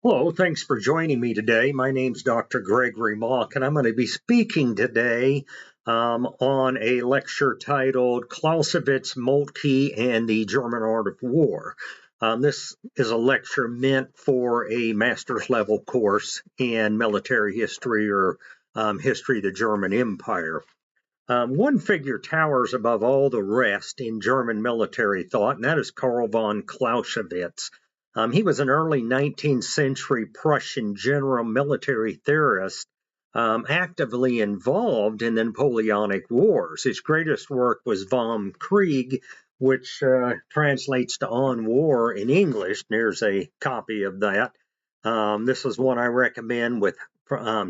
Hello, thanks for joining me today. My name's Dr. Gregory Mock, and I'm going to be speaking today on a lecture titled Clausewitz, Moltke, and the German Art of War. This is a lecture meant for a master's level course in military history or history of the German Empire. One figure towers above all the rest in German military thought, and that is Carl von Clausewitz. He was an early 19th century Prussian general military theorist actively involved in the Napoleonic Wars. His greatest work was Vom Krieg, which translates to On War in English. There's a copy of that. This is one I recommend with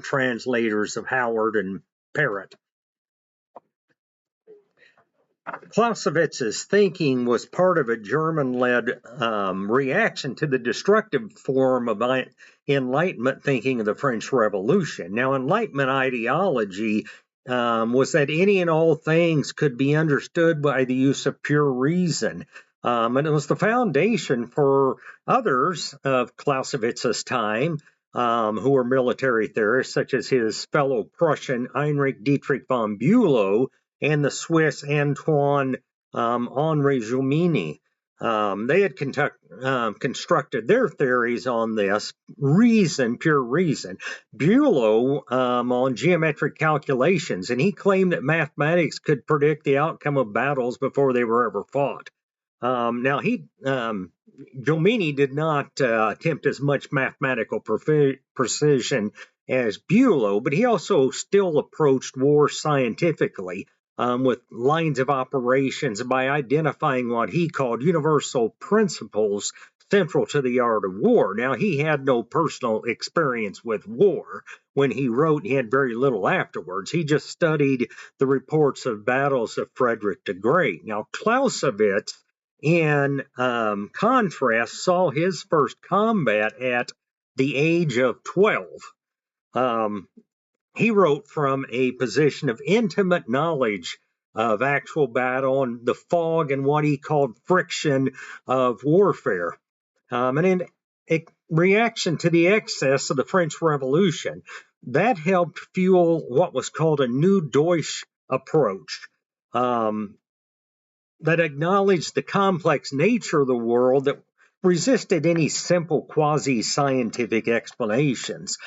translators of Howard and Parrott. Clausewitz's thinking was part of a German-led reaction to the destructive form of Enlightenment thinking of the French Revolution. Now, Enlightenment ideology was that any and all things could be understood by the use of pure reason. And it was the foundation for others of Clausewitz's time who were military theorists, such as his fellow Prussian Heinrich Dietrich von Bülow, and the Swiss Antoine Henri Jomini. They had constructed their theories on this reason, pure reason. Bülow on geometric calculations, and he claimed that mathematics could predict the outcome of battles before they were ever fought. Now, Jomini did not attempt as much mathematical precision as Bülow, but he also still approached war scientifically. With lines of operations by identifying what he called universal principles central to the art of war. Now, he had no personal experience with war. When he wrote, he had very little afterwards. He just studied the reports of battles of Frederick the Great. Now, Clausewitz, in contrast, saw his first combat at the age of 12. He wrote from a position of intimate knowledge of actual battle and the fog and what he called friction of warfare. And in reaction to the excess of the French Revolution, that helped fuel what was called a New Deutsch approach that acknowledged the complex nature of the world that resisted any simple quasi-scientific explanations.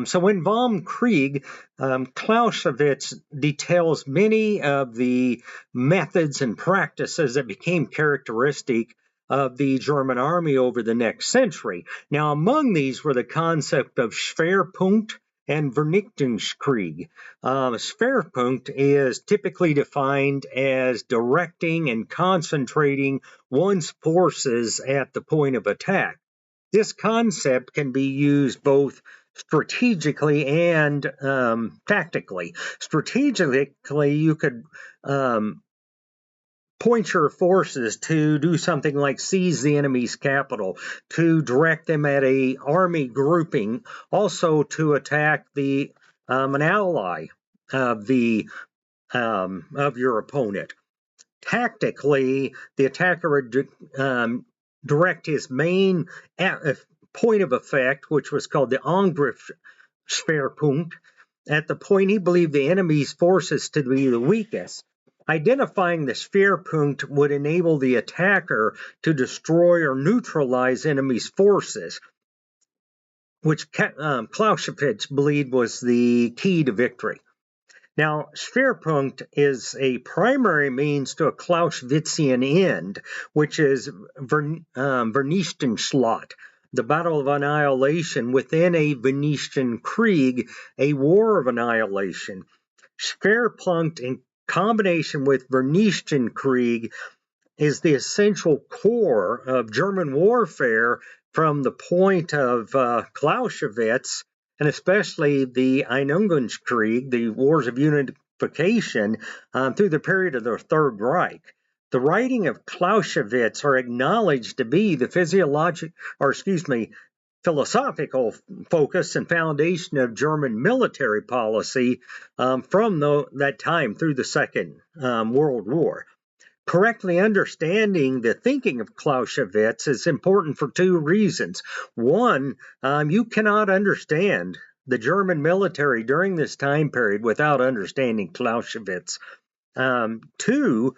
So in Vom Krieg, Clausewitz details many of the methods and practices that became characteristic of the German army over the next century. Now, among these were the concept of Schwerpunkt and Vernichtungskrieg. Schwerpunkt is typically defined as directing and concentrating one's forces at the point of attack. This concept can be used both strategically and tactically. Strategically, you could point your forces to do something like seize the enemy's capital, to direct them at an army grouping, also to attack an ally of your opponent. Tactically, the attacker would direct his main point of effect, which was called the Angriffsschwerpunkt, at the point he believed the enemy's forces to be the weakest. Identifying the Schwerpunkt would enable the attacker to destroy or neutralize enemy's forces, which Clausewitz believed was the key to victory. Now, Schwerpunkt is a primary means to a Clausewitzian end, which is Vernichtungsschlacht, the battle of annihilation within a Venetian Krieg, a war of annihilation. Schwerpunkt, in combination with Venetian Krieg, is the essential core of German warfare from the point of Clausewitz, and especially the Einungskrieg, the Wars of Unification, through the period of the Third Reich. The writing of Clausewitz are acknowledged to be the philosophical focus and foundation of German military policy from that time through the Second World War. correctly understanding the thinking of Clausewitz is important for two reasons. One, you cannot understand the German military during this time period without understanding Clausewitz. Two,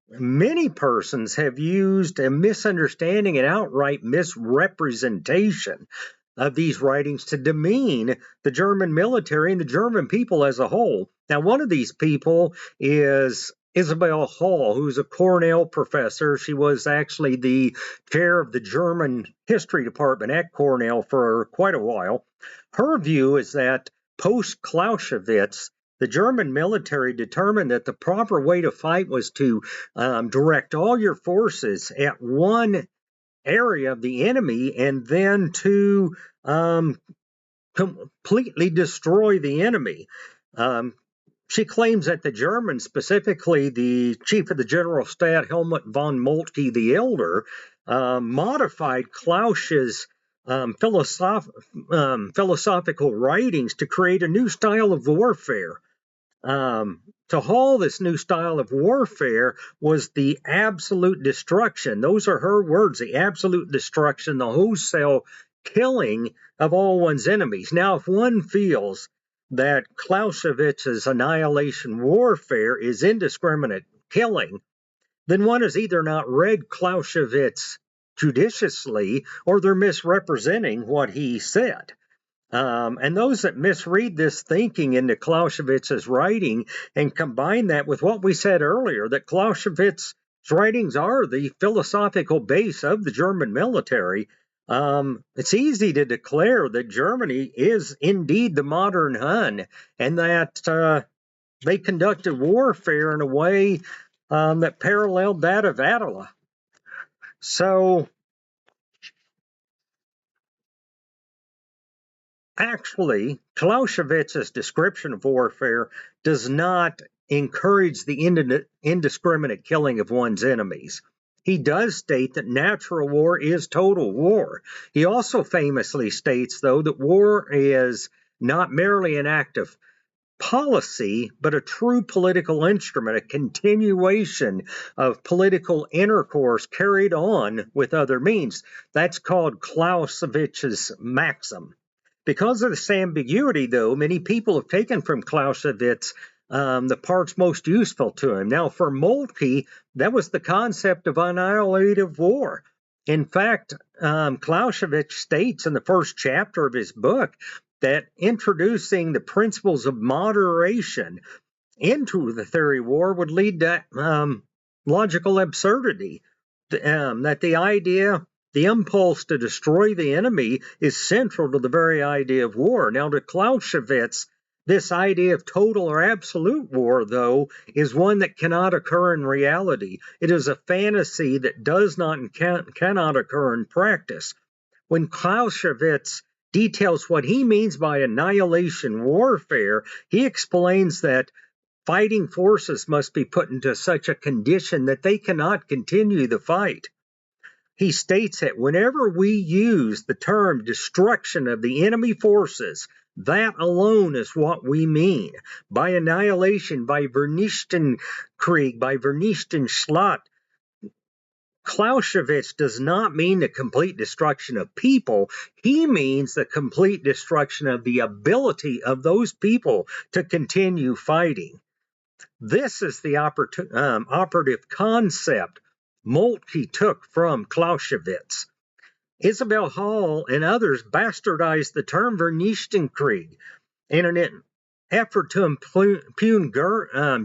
many persons have used a misunderstanding and outright misrepresentation of these writings to demean the German military and the German people as a whole. Now, one of these people is Isabel Hall, who's a Cornell professor. She was actually the chair of the German history department at Cornell for quite a while. Her view is that post-Clausewitz, the German military determined that the proper way to fight was to direct all your forces at one area of the enemy and then to completely destroy the enemy. She claims that the Germans, specifically the chief of the General Staff, Helmut von Moltke the Elder, modified Claus's philosophical writings to create a new style of warfare. To Hall, this new style of warfare was the absolute destruction. Those are her words, the absolute destruction, the wholesale killing of all one's enemies. Now, if one feels that Clausewitz's annihilation warfare is indiscriminate killing, then one has either not read Clausewitz judiciously or they're misrepresenting what he said. And those that misread this thinking into Clausewitz's writing and combine that with what we said earlier, that Clausewitz's writings are the philosophical base of the German military, it's easy to declare that Germany is indeed the modern Hun and that they conducted warfare in a way that paralleled that of Attila. So, actually, Clausewitz's description of warfare does not encourage the indiscriminate killing of one's enemies. He does state that natural war is total war. He also famously states, though, that war is not merely an act of policy, but a true political instrument, a continuation of political intercourse carried on with other means. That's called Clausewitz's maxim. Because of this ambiguity, though, many people have taken from Clausewitz the parts most useful to him. Now, for Moltke, that was the concept of annihilative war. In fact, Clausewitz states in the first chapter of his book that introducing the principles of moderation into the theory of war would lead to logical absurdity. That the impulse to destroy the enemy is central to the very idea of war. Now, to Clausewitz, this idea of total or absolute war, though, is one that cannot occur in reality. It is a fantasy that does not and cannot occur in practice. When Clausewitz details what he means by annihilation warfare, he explains that fighting forces must be put into such a condition that they cannot continue the fight. He states that whenever we use the term destruction of the enemy forces, that alone is what we mean. By annihilation, by Vernichtungskrieg, by Vernichtungsschlacht, Clausewitz does not mean the complete destruction of people. He means the complete destruction of the ability of those people to continue fighting. This is the operative concept Moltke took from Clausewitz. Isabel Hall and others bastardized the term Vernichtungskrieg in an effort to impugn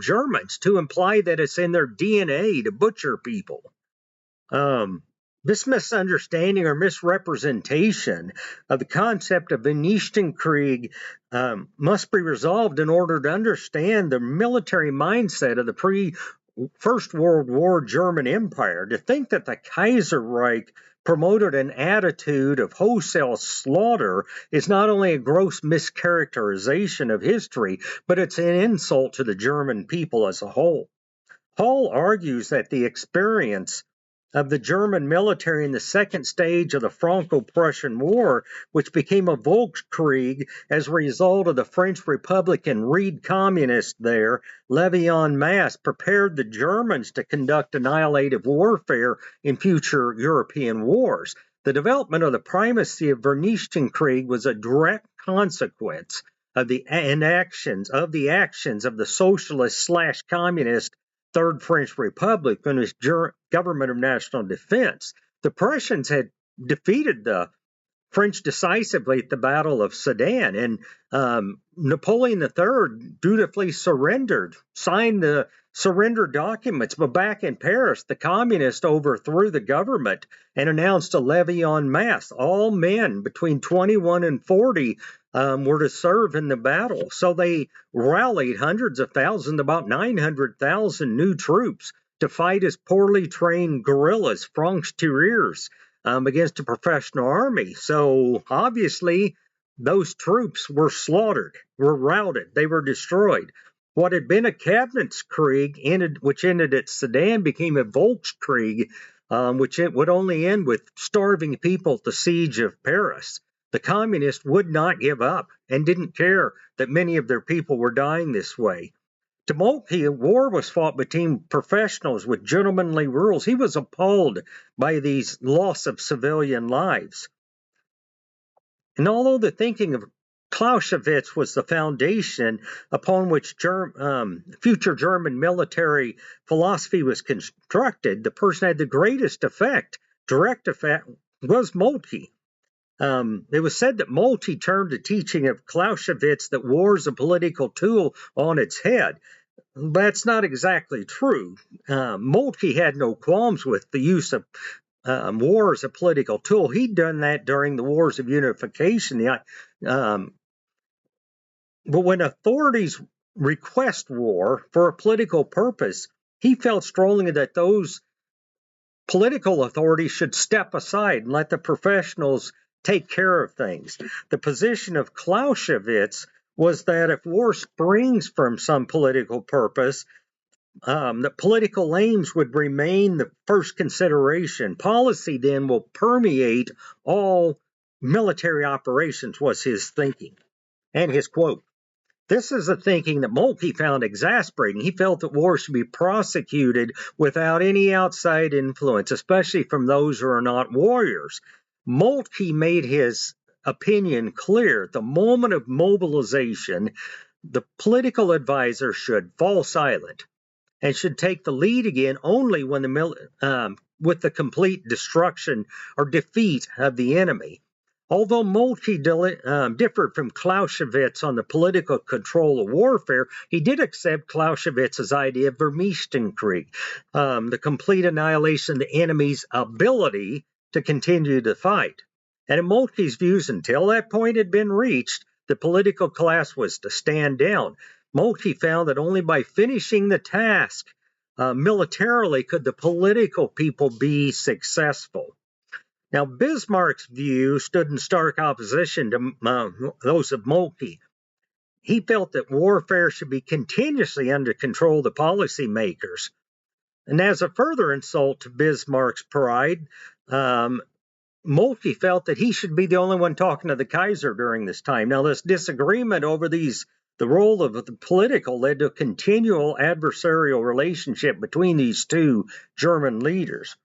Germans, to imply that it's in their DNA to butcher people. This misunderstanding or misrepresentation of the concept of Vernichtungskrieg must be resolved in order to understand the military mindset of the pre-First World War German Empire. To think that the Kaiserreich promoted an attitude of wholesale slaughter is not only a gross mischaracterization of history, but it's an insult to the German people as a whole. Hall argues that the experience of the German military in the second stage of the Franco-Prussian War, which became a Volkskrieg as a result of the French Republican Reed communists there, levy en masse, prepared the Germans to conduct annihilative warfare in future European wars. The development of the primacy of Vernichtungskrieg was a direct consequence of the actions of the socialist/communist Third French Republic and its government of national defense. The Prussians had defeated the French decisively at the Battle of Sedan, and Napoleon III dutifully surrendered, signed the surrender documents. But back in Paris, the communists overthrew the government and announced a levy en masse. All men between 21 and 40 were to serve in the battle. So they rallied hundreds of thousands, about 900,000 new troops to fight as poorly trained guerrillas, francs-tireurs, against a professional army. So obviously, those troops were slaughtered, were routed, they were destroyed. What had been a Kabinetskrieg, which ended at Sedan, became a Volkskrieg, which it would only end with starving people at the siege of Paris. The communists would not give up and didn't care that many of their people were dying this way. To Moltke, war was fought between professionals with gentlemanly rules. He was appalled by these loss of civilian lives. And although the thinking of Clausewitz was the foundation upon which future German military philosophy was constructed, the person who had the greatest direct effect, was Moltke. It was said that Moltke turned the teaching of Clausewitz that war is a political tool on its head. That's not exactly true. Moltke had no qualms with the use of war as a political tool. He'd done that during the Wars of Unification. But when authorities request war for a political purpose, he felt strongly that those political authorities should step aside and let the professionals take care of things. The position of Clausewitz was that if war springs from some political purpose, that political aims would remain the first consideration. Policy then will permeate all military operations, was his thinking. And his quote, "This is a thinking that Moltke found exasperating. He felt that war should be prosecuted without any outside influence, especially from those who are not warriors." Moltke made his opinion clear. At the moment of mobilization, the political advisor should fall silent and should take the lead again only when with the complete destruction or defeat of the enemy. Although Moltke differed from Clausewitz on the political control of warfare, he did accept Clausewitz's idea of Vernichtungskrieg, the complete annihilation of the enemy's ability to continue to fight. And in Moltke's views, until that point had been reached, the political class was to stand down. Moltke found that only by finishing the task militarily could the political people be successful. Now, Bismarck's view stood in stark opposition to those of Moltke. He felt that warfare should be continuously under control of the policymakers. And as a further insult to Bismarck's pride, Moltke felt that he should be the only one talking to the Kaiser during this time. Now, this disagreement over the role of the political led to a continual adversarial relationship between these two German leaders.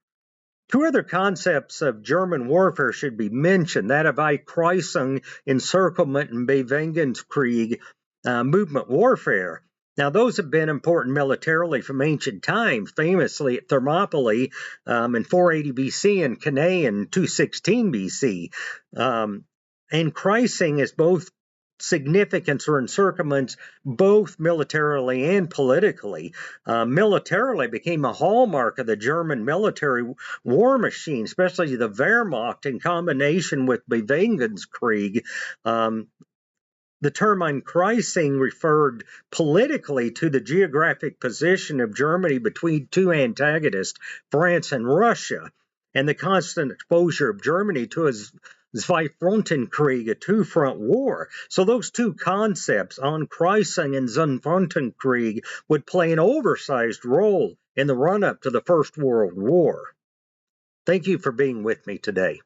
Two other concepts of German warfare should be mentioned, that of Einkreuzung, encirclement, and Bewegungskrieg, movement warfare. Now, those have been important militarily from ancient times, famously at Thermopylae in 480 BC and Cannae in 216 BC. Einkreuzung is both significance or encirclements, both militarily and politically. Militarily became a hallmark of the German military war machine, especially the Wehrmacht in combination with Bewegungskrieg. The term Einkreuzung referred politically to the geographic position of Germany between two antagonists, France and Russia, and the constant exposure of Germany to a Zweifrontenkrieg, a two-front war. So those two concepts, Einkreuzung and Zweifrontenkrieg, would play an oversized role in the run-up to the First World War. Thank you for being with me today.